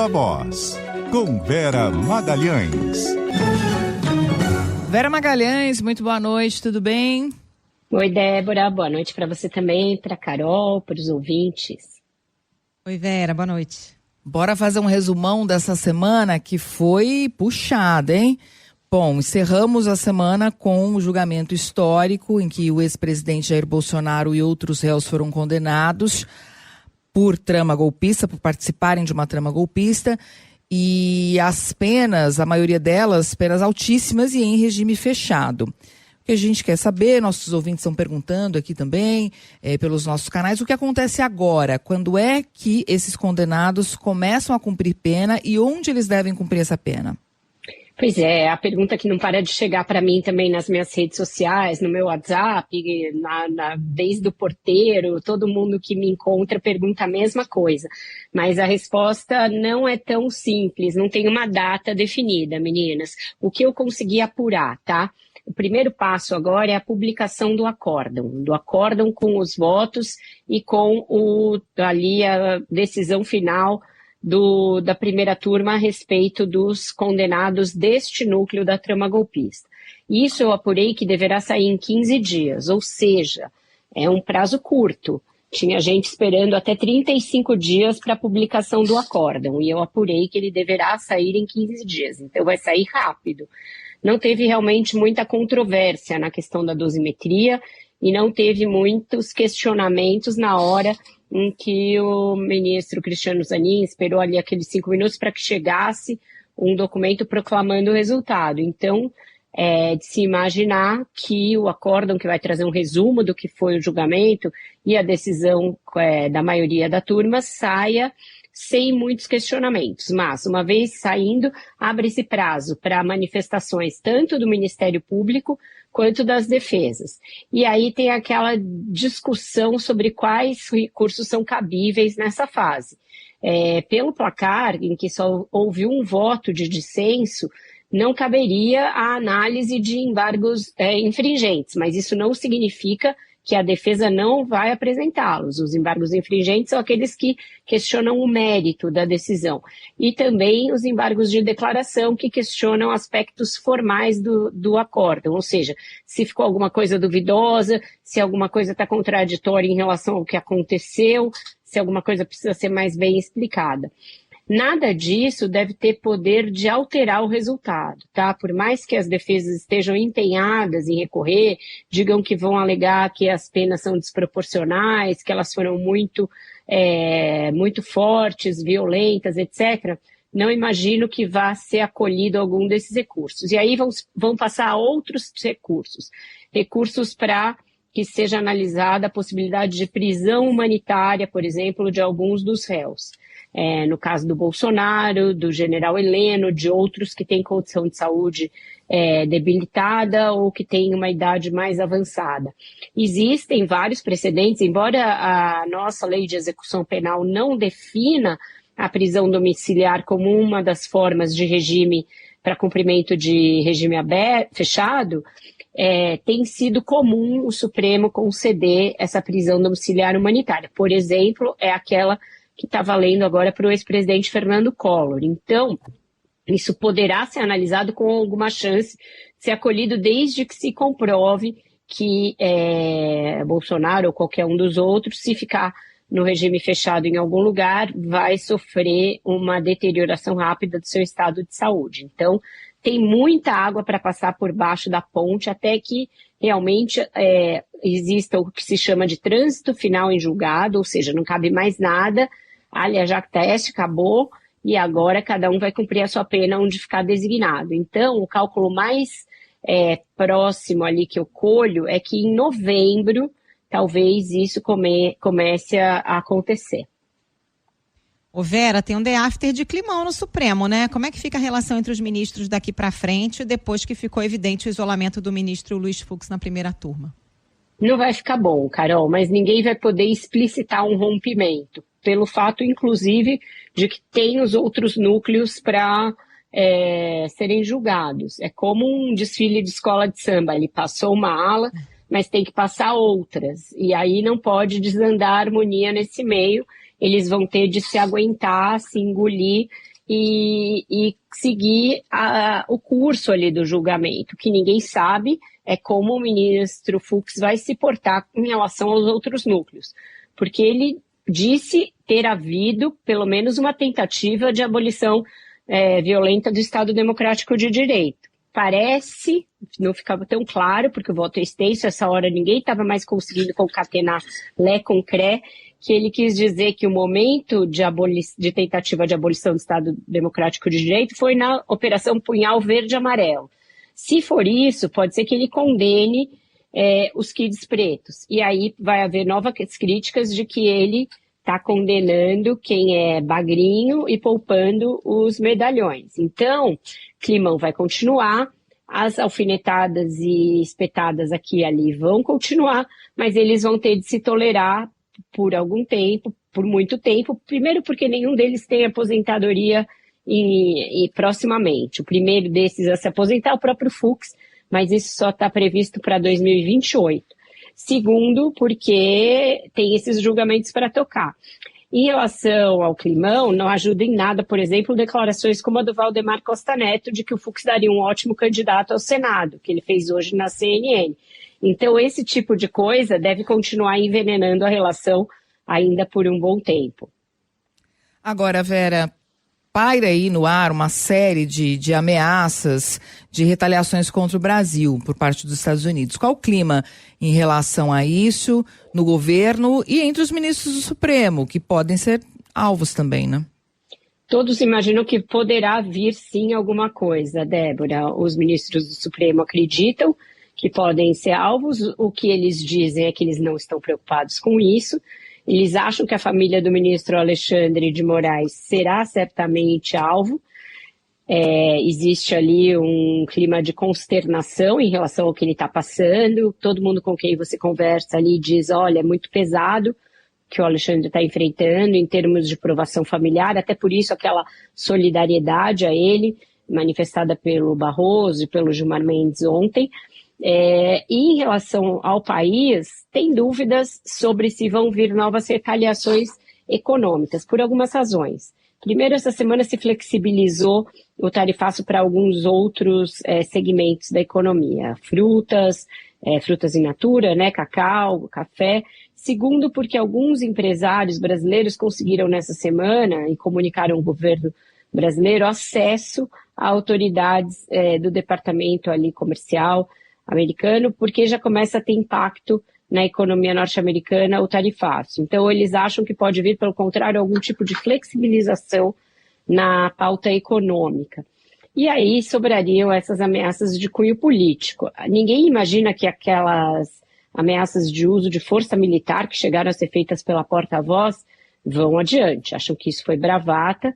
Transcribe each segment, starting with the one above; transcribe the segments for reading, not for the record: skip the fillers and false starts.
Viva Voz, com Vera Magalhães. Vera Magalhães, muito boa noite, tudo bem? Oi, Débora, boa noite para você também, para Carol, para os ouvintes. Oi, Vera, boa noite. Bora fazer um resumão dessa semana que foi puxada, hein? Bom, encerramos a semana com um julgamento histórico em que o ex-presidente Jair Bolsonaro e outros réus foram condenados por trama golpista, por participarem de uma trama golpista. E as penas, a maioria delas, penas altíssimas e em regime fechado. O que a gente quer saber, nossos ouvintes estão perguntando aqui também, pelos nossos canais, o que acontece agora? Quando é que esses condenados começam a cumprir pena e onde eles devem cumprir essa pena? Pois é, a pergunta que não para de chegar para mim também nas minhas redes sociais, no meu WhatsApp, desde o porteiro, todo mundo que me encontra pergunta a mesma coisa. Mas a resposta não é tão simples, não tem uma data definida, meninas. O que eu consegui apurar, tá? O primeiro passo agora é a publicação do acórdão com os votos e com ali a decisão final da primeira turma a respeito dos condenados deste núcleo da trama golpista. Isso eu apurei que deverá sair em 15 dias, ou seja, é um prazo curto. Tinha gente esperando até 35 dias para a publicação do acórdão e eu apurei que ele deverá sair em 15 dias, então vai sair rápido. Não teve realmente muita controvérsia na questão da dosimetria e não teve muitos questionamentos na hora em que o ministro Cristiano Zanin esperou ali aqueles 5 minutos para que chegasse um documento proclamando o resultado. Então, é de se imaginar que o acórdão, que vai trazer um resumo do que foi o julgamento e a decisão da maioria da turma, saia sem muitos questionamentos, mas uma vez saindo, abre-se prazo para manifestações tanto do Ministério Público quanto das defesas. E aí tem aquela discussão sobre quais recursos são cabíveis nessa fase. Pelo placar, em que só houve um voto de dissenso, não caberia a análise de embargos infringentes, mas isso não significa que a defesa não vai apresentá-los. Os embargos infringentes são aqueles que questionam o mérito da decisão. E também os embargos de declaração que questionam aspectos formais do acórdão, ou seja, se ficou alguma coisa duvidosa, se alguma coisa está contraditória em relação ao que aconteceu, se alguma coisa precisa ser mais bem explicada. Nada disso deve ter poder de alterar o resultado, tá? Por mais que as defesas estejam empenhadas em recorrer, digam que vão alegar que as penas são desproporcionais, que elas foram muito fortes, violentas, etc., não imagino que vá ser acolhido algum desses recursos. E aí vão passar outros recursos para que seja analisada a possibilidade de prisão humanitária, por exemplo, de alguns dos réus. No caso do Bolsonaro, do general Heleno, de outros que têm condição de saúde debilitada ou que têm uma idade mais avançada. Existem vários precedentes, embora a nossa lei de execução penal não defina a prisão domiciliar como uma das formas de regime para cumprimento de regime fechado, tem sido comum o Supremo conceder essa prisão domiciliar humanitária. Por exemplo, é aquela que está valendo agora para o ex-presidente Fernando Collor. Então, isso poderá ser analisado com alguma chance de ser acolhido desde que se comprove que Bolsonaro ou qualquer um dos outros, se ficar no regime fechado em algum lugar, vai sofrer uma deterioração rápida do seu estado de saúde. Então, tem muita água para passar por baixo da ponte até que realmente exista o que se chama de trânsito final em julgado, ou seja, não cabe mais nada, aliás, já teste, acabou, e agora cada um vai cumprir a sua pena onde ficar designado. Então, o cálculo mais próximo ali que eu colho é que em novembro, talvez isso comece a acontecer. Ô Vera, tem um day after de climão no Supremo, né? Como é que fica a relação entre os ministros daqui para frente, depois que ficou evidente o isolamento do ministro Luiz Fux na primeira turma? Não vai ficar bom, Carol, mas ninguém vai poder explicitar um rompimento, pelo fato, inclusive, de que tem os outros núcleos para serem julgados. É como um desfile de escola de samba, ele passou uma ala, mas tem que passar outras, e aí não pode desandar a harmonia nesse meio, eles vão ter de se aguentar, se engolir e seguir o curso ali do julgamento. O que ninguém sabe é como o ministro Fux vai se portar em relação aos outros núcleos, porque ele disse ter havido pelo menos uma tentativa de abolição violenta do Estado Democrático de Direito. Parece, não ficava tão claro, porque o voto é extenso, essa hora ninguém estava mais conseguindo concatenar lé com cré, que ele quis dizer que o momento de tentativa de abolição do Estado Democrático de Direito foi na Operação Punhal Verde e Amarelo. Se for isso, pode ser que ele condene os kids pretos. E aí vai haver novas críticas de que ele está condenando quem é bagrinho e poupando os medalhões. Então, climão vai continuar, as alfinetadas e espetadas aqui e ali vão continuar, mas eles vão ter de se tolerar por algum tempo, por muito tempo, primeiro porque nenhum deles tem aposentadoria proximamente. O primeiro desses a se aposentar é o próprio Fux, mas isso só está previsto para 2028. Segundo, porque tem esses julgamentos para tocar. Em relação ao climão, não ajuda em nada, por exemplo, declarações como a do Valdemar Costa Neto de que o Fux daria um ótimo candidato ao Senado, que ele fez hoje na CNN. Então, esse tipo de coisa deve continuar envenenando a relação ainda por um bom tempo. Agora, Vera, paira aí no ar uma série de ameaças, de retaliações contra o Brasil por parte dos Estados Unidos. Qual o clima em relação a isso no governo e entre os ministros do Supremo, que podem ser alvos também, né? Todos imaginam que poderá vir sim alguma coisa, Débora. Os ministros do Supremo acreditam que podem ser alvos. O que eles dizem é que eles não estão preocupados com isso. Eles acham que a família do ministro Alexandre de Moraes será certamente alvo. Existe ali um clima de consternação em relação ao que ele está passando. Todo mundo com quem você conversa ali diz, olha, é muito pesado que o Alexandre está enfrentando em termos de provação familiar, até por isso aquela solidariedade a ele, manifestada pelo Barroso e pelo Gilmar Mendes ontem. E em relação ao país, tem dúvidas sobre se vão vir novas retaliações econômicas, por algumas razões. Primeiro, essa semana se flexibilizou o tarifaço para alguns outros segmentos da economia, frutas in natura, né, cacau, café. Segundo, porque alguns empresários brasileiros conseguiram nessa semana, e comunicaram ao governo brasileiro, acesso a autoridades do departamento ali comercial americano, porque já começa a ter impacto na economia norte-americana o tarifaço. Então, eles acham que pode vir, pelo contrário, algum tipo de flexibilização na pauta econômica. E aí sobrariam essas ameaças de cunho político. Ninguém imagina que aquelas ameaças de uso de força militar que chegaram a ser feitas pela porta-voz vão adiante. Acham que isso foi bravata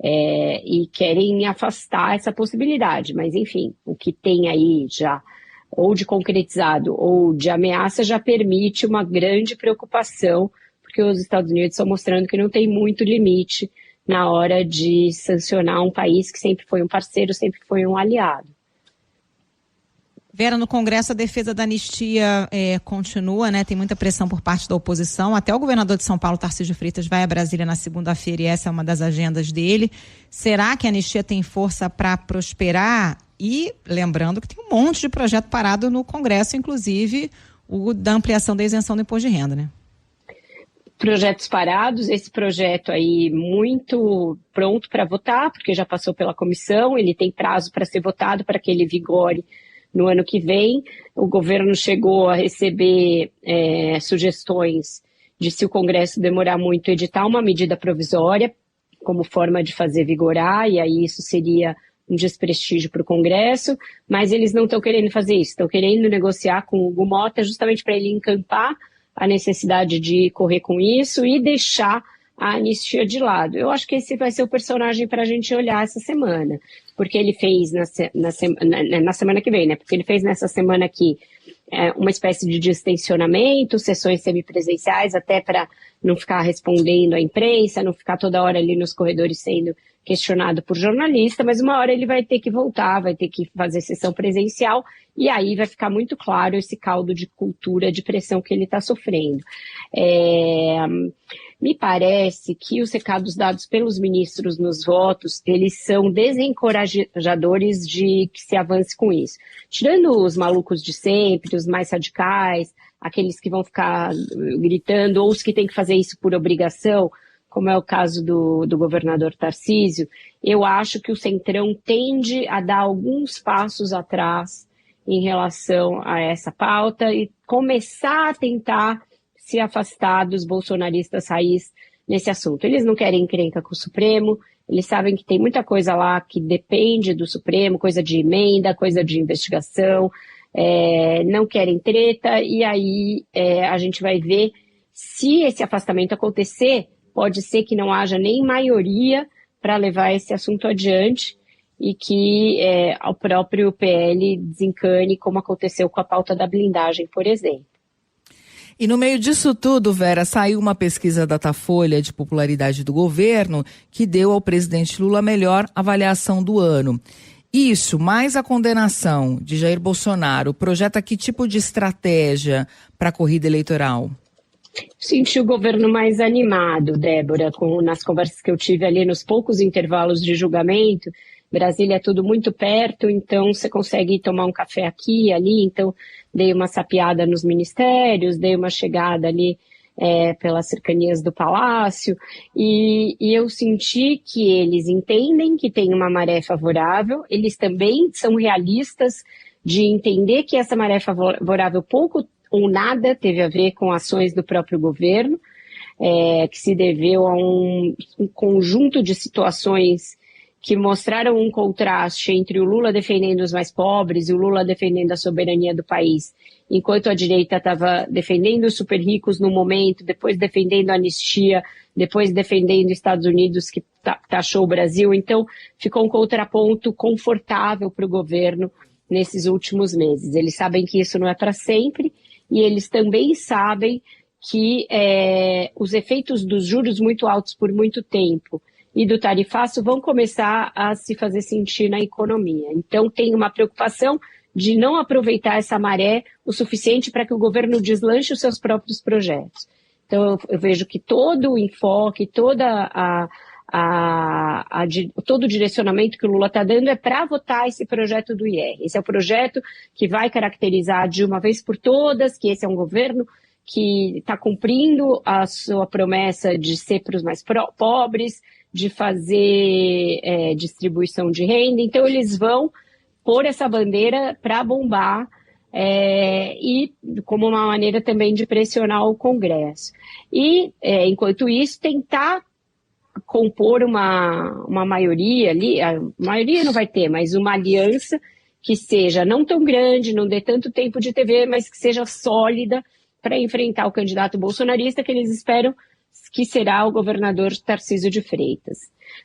e querem afastar essa possibilidade. Mas, enfim, o que tem aí já ou de concretizado ou de ameaça já permite uma grande preocupação, porque os Estados Unidos estão mostrando que não tem muito limite na hora de sancionar um país que sempre foi um parceiro, sempre foi um aliado. Vera, no Congresso a defesa da anistia continua, né? Tem muita pressão por parte da oposição. Até o governador de São Paulo, Tarcísio Freitas, vai a Brasília na segunda-feira e essa é uma das agendas dele. Será que a anistia tem força para prosperar? E lembrando que tem um monte de projeto parado no Congresso, inclusive o da ampliação da isenção do imposto de renda, né? Projetos parados, esse projeto aí muito pronto para votar, porque já passou pela comissão, ele tem prazo para ser votado para que ele vigore no ano que vem. O governo chegou a receber sugestões de, se o Congresso demorar muito, editar uma medida provisória como forma de fazer vigorar, e aí isso seria um desprestígio para o Congresso, mas eles não estão querendo fazer isso, estão querendo negociar com o Hugo Mota justamente para ele encampar a necessidade de correr com isso e deixar a anistia de lado. Eu acho que esse vai ser o personagem para a gente olhar essa semana, porque ele fez na semana que vem, né? Porque ele fez nessa semana aqui uma espécie de distensionamento, sessões semipresenciais, até para não ficar respondendo à imprensa, não ficar toda hora ali nos corredores sendo questionado por jornalista, mas uma hora ele vai ter que voltar, vai ter que fazer sessão presencial, e aí vai ficar muito claro esse caldo de cultura de pressão que ele está sofrendo. Me parece que os recados dados pelos ministros nos votos, eles são desencorajadores de que se avance com isso. Tirando os malucos de sempre, os mais radicais, aqueles que vão ficar gritando, ou os que têm que fazer isso por obrigação, como é o caso do governador Tarcísio, eu acho que o Centrão tende a dar alguns passos atrás em relação a essa pauta e começar a tentar se afastar dos bolsonaristas raiz nesse assunto. Eles não querem encrenca com o Supremo, eles sabem que tem muita coisa lá que depende do Supremo, coisa de emenda, coisa de investigação, não querem treta, e aí a gente vai ver se esse afastamento acontecer. Pode ser que não haja nem maioria para levar esse assunto adiante e que o próprio PL desencane, como aconteceu com a pauta da blindagem, por exemplo. E no meio disso tudo, Vera, saiu uma pesquisa Datafolha de popularidade do governo que deu ao presidente Lula a melhor avaliação do ano. Isso, mais a condenação de Jair Bolsonaro, projeta que tipo de estratégia para a corrida eleitoral? Senti o governo mais animado, Débora, nas conversas que eu tive ali nos poucos intervalos de julgamento. Brasília é tudo muito perto, então você consegue tomar um café aqui e ali. Então, dei uma sapeada nos ministérios, dei uma chegada ali pelas cercanias do Palácio, e eu senti que eles entendem que tem uma maré favorável, eles também são realistas de entender que essa maré favorável pouco ou nada teve a ver com ações do próprio governo, que se deveu a um conjunto de situações que mostraram um contraste entre o Lula defendendo os mais pobres e o Lula defendendo a soberania do país, enquanto a direita estava defendendo os super ricos no momento, depois defendendo a anistia, depois defendendo os Estados Unidos, que taxou o Brasil. Então, ficou um contraponto confortável para o governo nesses últimos meses. Eles sabem que isso não é para sempre, e eles também sabem que os efeitos dos juros muito altos por muito tempo e do tarifaço vão começar a se fazer sentir na economia. Então, tem uma preocupação de não aproveitar essa maré o suficiente para que o governo deslanche os seus próprios projetos. Então, eu vejo que todo o enfoque, todo o direcionamento que o Lula está dando é para votar esse projeto do IR. Esse é o projeto que vai caracterizar de uma vez por todas que esse é um governo que está cumprindo a sua promessa de ser para os mais pobres, de fazer distribuição de renda. Então, eles vão pôr essa bandeira para bombar e como uma maneira também de pressionar o Congresso. E, enquanto isso, tentar compor uma maioria ali, a maioria não vai ter, mas uma aliança que seja não tão grande, não dê tanto tempo de TV, mas que seja sólida para enfrentar o candidato bolsonarista que eles esperam que será o governador Tarcísio de Freitas.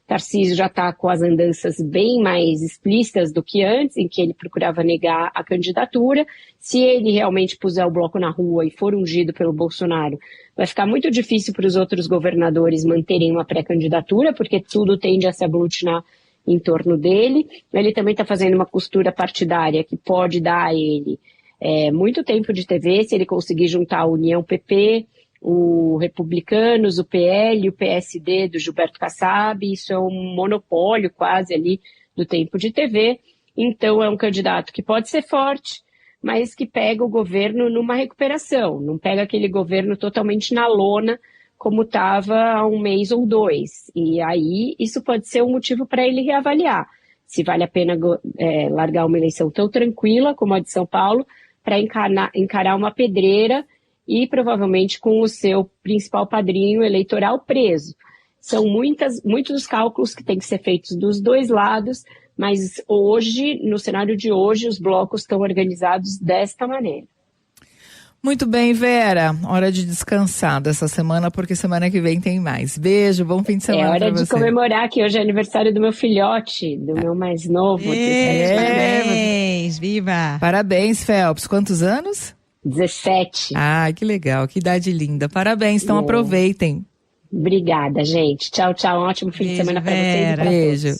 Tarcísio já está com as andanças bem mais explícitas do que antes, em que ele procurava negar a candidatura. Se ele realmente puser o bloco na rua e for ungido pelo Bolsonaro, vai ficar muito difícil para os outros governadores manterem uma pré-candidatura, porque tudo tende a se aglutinar em torno dele. Ele também está fazendo uma costura partidária que pode dar a ele muito tempo de TV, se ele conseguir juntar a União PP, o Republicanos, o PL, o PSD do Gilberto Kassab. Isso é um monopólio quase ali do tempo de TV. Então é um candidato que pode ser forte, mas que pega o governo numa recuperação, não pega aquele governo totalmente na lona como estava há um mês ou dois. E aí isso pode ser um motivo para ele reavaliar se vale a pena largar uma eleição tão tranquila como a de São Paulo para encarar uma pedreira e provavelmente com o seu principal padrinho eleitoral preso. São muitos os cálculos que têm que ser feitos dos dois lados, mas hoje, no cenário de hoje, os blocos estão organizados desta maneira. Muito bem, Vera. Hora de descansar dessa semana, porque semana que vem tem mais. Beijo, bom fim de semana pra você. É hora de comemorar que hoje é aniversário do meu filhote, do meu mais novo. Parabéns, viva! Parabéns, Phelps. Quantos anos? 17. Ah, que legal, que idade linda. Parabéns, então aproveitem. Obrigada, gente. Tchau, tchau. Um ótimo fim de semana para vocês e para todos. Beijo.